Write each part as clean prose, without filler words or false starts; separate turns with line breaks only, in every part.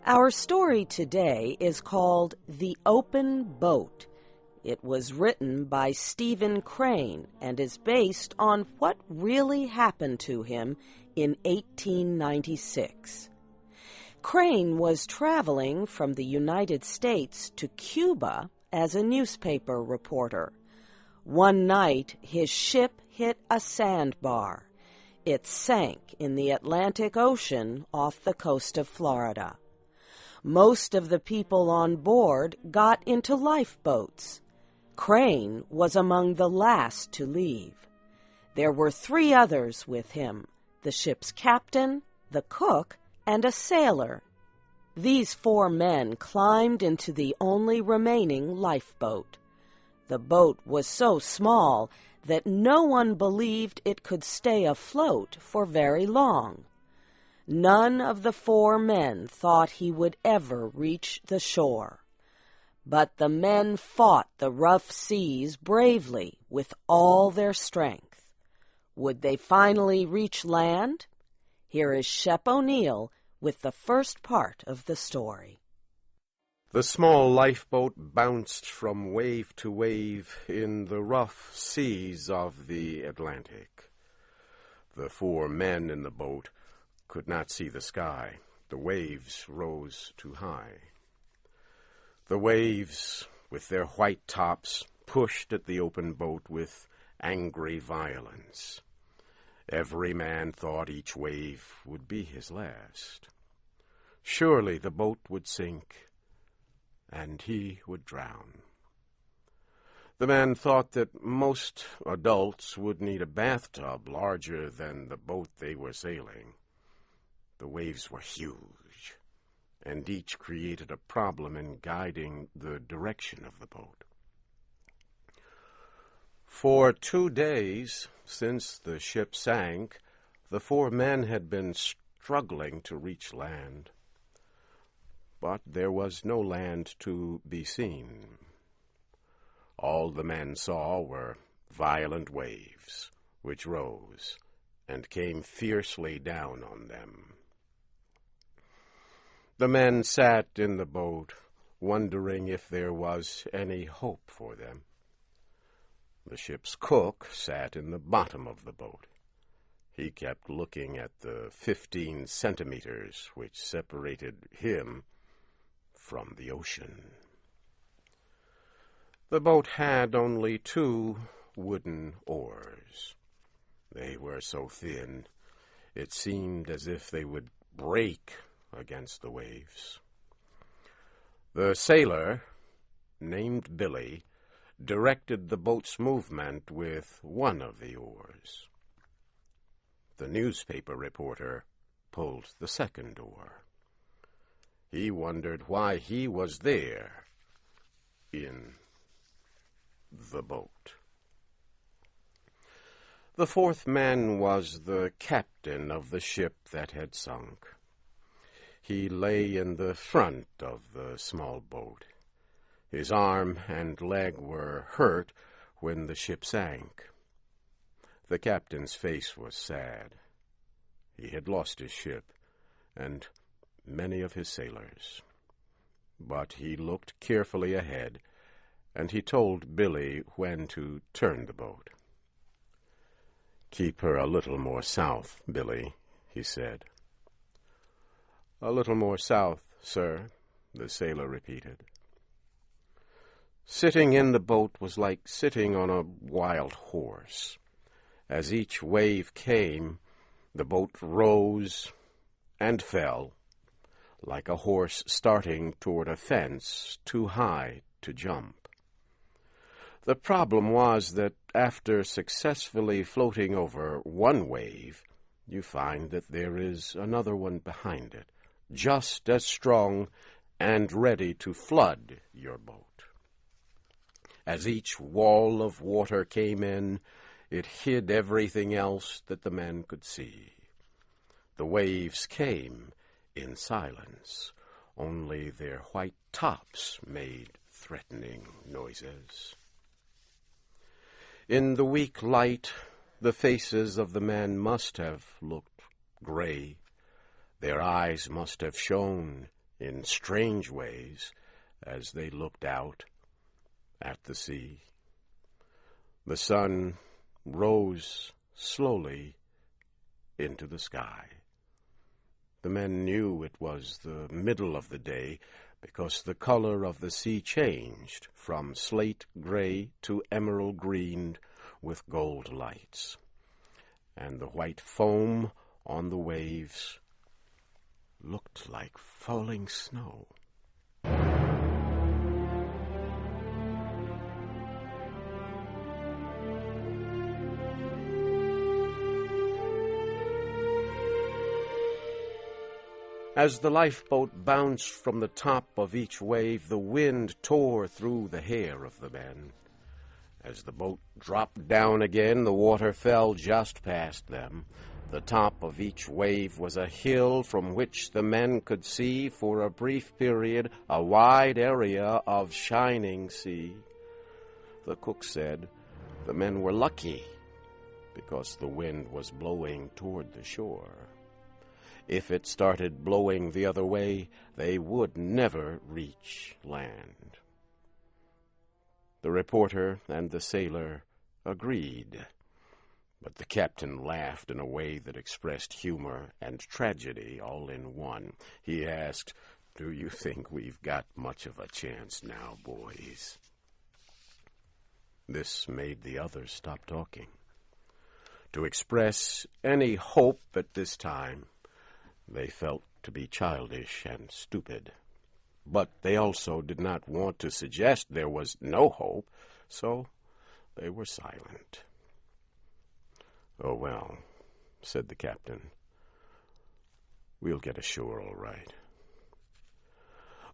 Our story today is called The Open Boat. It was written by Stephen Crane and is based on what really happened to him in 1896. Crane was traveling from the United States to Cuba as a newspaper reporter. One night, his ship hit a sandbar. It sank in the Atlantic Ocean off the coast of Florida. Most of the people on board got into lifeboats. Crane was among the last to leave. There were 3 others with him, the ship's captain, the cook, and a sailor. These 4 men climbed into the only remaining lifeboat. The boat was so small that no one believed it could stay afloat for very long. None of the 4 men thought he would ever reach the shore. But the men fought the rough seas bravely with all their strength. Would they finally reach land? Here is Shep O'Neill with the first part of the story.
The small lifeboat bounced from wave to wave in the rough seas of the Atlantic. The 4 men in the boat could not see the sky. The waves rose too high. The waves, with their white tops, pushed at the open boat with angry violence. Every man thought each wave would be his last. Surely the boat would sink, and he would drown. The man thought that most adults would need a bathtub larger than the boat they were sailing. The waves were huge, and each created a problem in guiding the direction of the boat. For 2 days, since the ship sank, the 4 men had been struggling to reach land. But there was no land to be seen. All the men saw were violent waves, which rose and came fiercely down on them. The men sat in the boat, wondering if there was any hope for them. The ship's cook sat in the bottom of the boat. He kept looking at the 15 centimeters which separated him from the ocean. The boat had only 2 wooden oars. They were so thin, it seemed as if they would break against the waves. The sailor, named Billy, directed the boat's movement with one of the oars. The newspaper reporter pulled the second oar. He wondered why he was there in the boat. The 4th man was the captain of the ship that had sunk. He lay in the front of the small boat. His arm and leg were hurt when the ship sank. The captain's face was sad. He had lost his ship and many of his sailors. But he looked carefully ahead, and he told Billy when to turn the boat. "Keep her a little more south, Billy," he said. "A little more south, sir," the sailor repeated. Sitting in the boat was like sitting on a wild horse. As each wave came, the boat rose and fell, like a horse starting toward a fence too high to jump. The problem was that after successfully floating over one wave, you find that there is another one behind it, just as strong and ready to flood your boat. As each wall of water came in, it hid everything else that the men could see. The waves came in silence. Only their white tops made threatening noises. In the weak light, the faces of the men must have looked gray. Their eyes must have shone in strange ways as they looked out at the sea. The sun rose slowly into the sky. The men knew it was the middle of the day because the color of the sea changed from slate gray to emerald green with gold lights, and the white foam on the waves looked like falling snow. As the lifeboat bounced from the top of each wave, the wind tore through the hair of the men. As the boat dropped down again, the water fell just past them. The top of each wave was a hill from which the men could see for a brief period a wide area of shining sea. The cook said the men were lucky because the wind was blowing toward the shore. If it started blowing the other way, they would never reach land. The reporter and the sailor agreed, but the captain laughed in a way that expressed humor and tragedy all in one. He asked, "Do you think we've got much of a chance now, boys?" This made the others stop talking. To express any hope at this time, they felt to be childish and stupid. But they also did not want to suggest there was no hope, so they were silent. "Oh, well," said the captain, "we'll get ashore all right."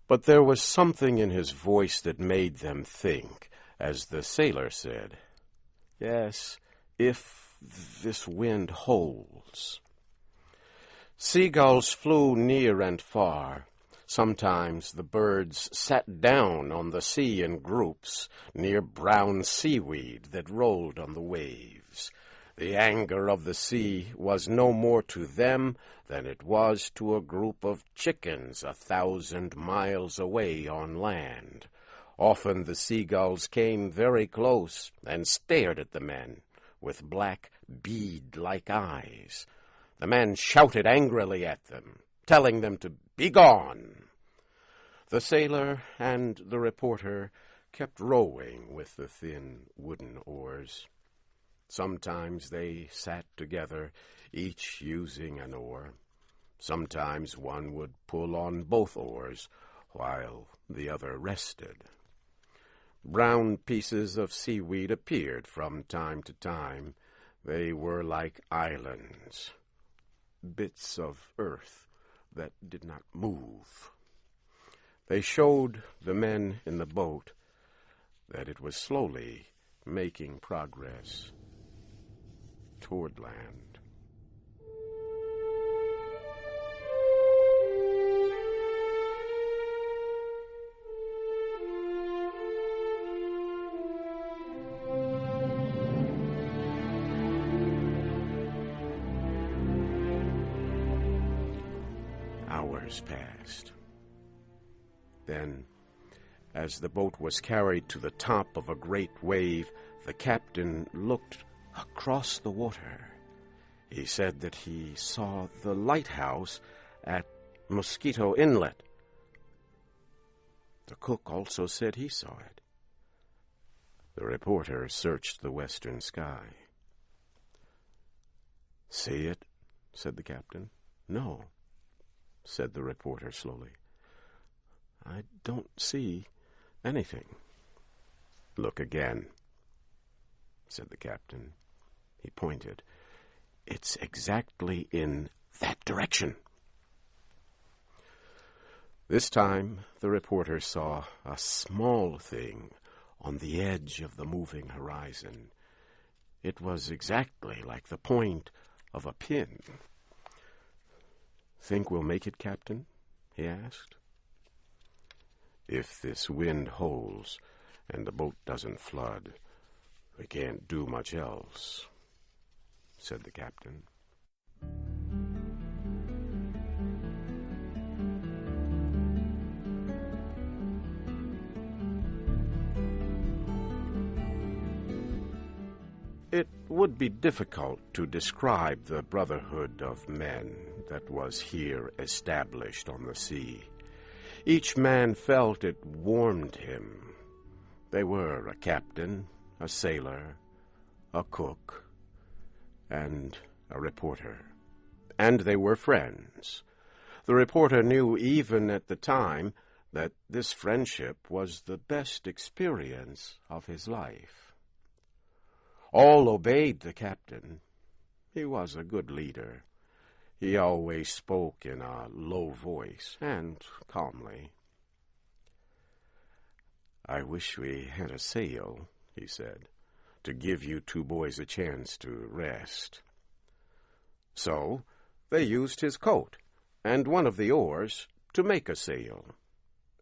But there was something in his voice that made them think, as the sailor said, "Yes, if this wind holds." Seagulls flew near and far. Sometimes the birds sat down on the sea in groups near brown seaweed that rolled on the waves. The anger of the sea was no more to them than it was to a group of chickens 1,000 miles away on land. Often the seagulls came very close and stared at the men with black bead-like eyes. The men shouted angrily at them, telling them to be gone. The sailor and the reporter kept rowing with the thin wooden oars. Sometimes they sat together, each using an oar. Sometimes one would pull on both oars, while the other rested. Brown pieces of seaweed appeared from time to time. They were like islands, bits of earth that did not move. They showed the men in the boat that it was slowly making progress toward land. Hours passed. Then, as the boat was carried to the top of a great wave, the captain looked across the water. He said that he saw the lighthouse at Mosquito Inlet. The cook also said he saw it. The reporter searched the western sky. "See it?" said the captain. "No," said the reporter slowly. "I don't see anything." "Look again," said the captain. He pointed. "It's exactly in that direction." This time the reporter saw a small thing on the edge of the moving horizon. It was exactly like the point of a pin. "Think we'll make it, Captain?" he asked. "If this wind holds and the boat doesn't flood, we can't do much else," said the captain. would be difficult to describe the brotherhood of men that was here established on the sea. Each man felt it warmed him. They were a captain, a sailor, a cook, and a reporter. And they were friends. The reporter knew even at the time that this friendship was the best experience of his life. All obeyed the captain. He was a good leader. He always spoke in a low voice and calmly. "I wish we had a sail," he said, "to give you two boys a chance to rest." So they used his coat and one of the oars to make a sail,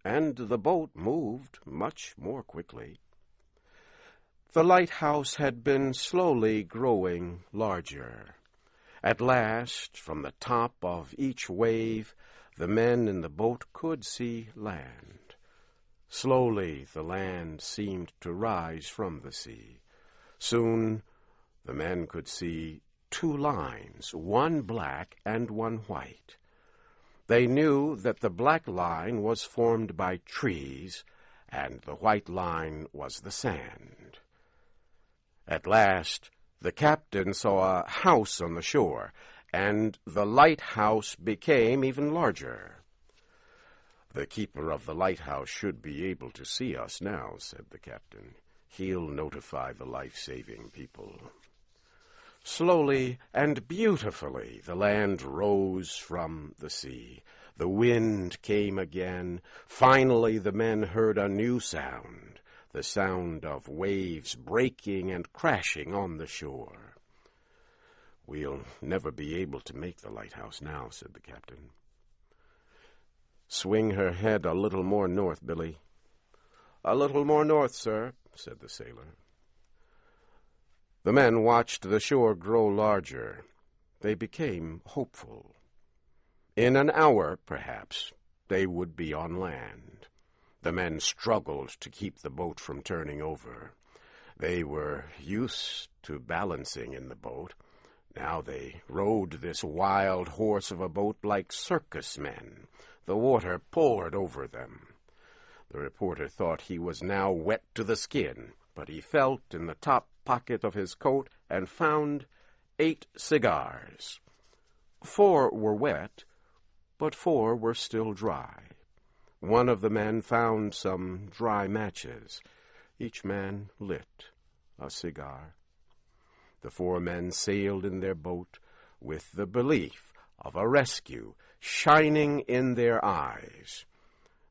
and the boat moved much more quickly. The lighthouse had been slowly growing larger. At last, from the top of each wave, the men in the boat could see land. Slowly the land seemed to rise from the sea. Soon the men could see two lines, one black and one white. They knew that the black line was formed by trees, and the white line was the sand. At last, the captain saw a house on the shore, and the lighthouse became even larger. "The keeper of the lighthouse should be able to see us now," said the captain. "He'll notify the life-saving people." Slowly and beautifully the land rose from the sea. The wind came again. Finally the men heard a new sound, the sound of waves breaking and crashing on the shore. "We'll never be able to make the lighthouse now," said the captain. "Swing her head a little more north, Billy." "A little more north, sir," said the sailor. The men watched the shore grow larger. They became hopeful. In an hour, perhaps, they would be on land. The men struggled to keep the boat from turning over. They were used to balancing in the boat. Now they rode this wild horse of a boat like circus men. The water poured over them. The reporter thought he was now wet to the skin, but he felt in the top pocket of his coat and found 8 cigars. 4 were wet, but 4 were still dry. One of the men found some dry matches. Each man lit a cigar. The 4 men sailed in their boat with the belief of a rescue shining in their eyes.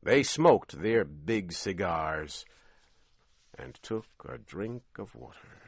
They smoked their big cigars and took a drink of water.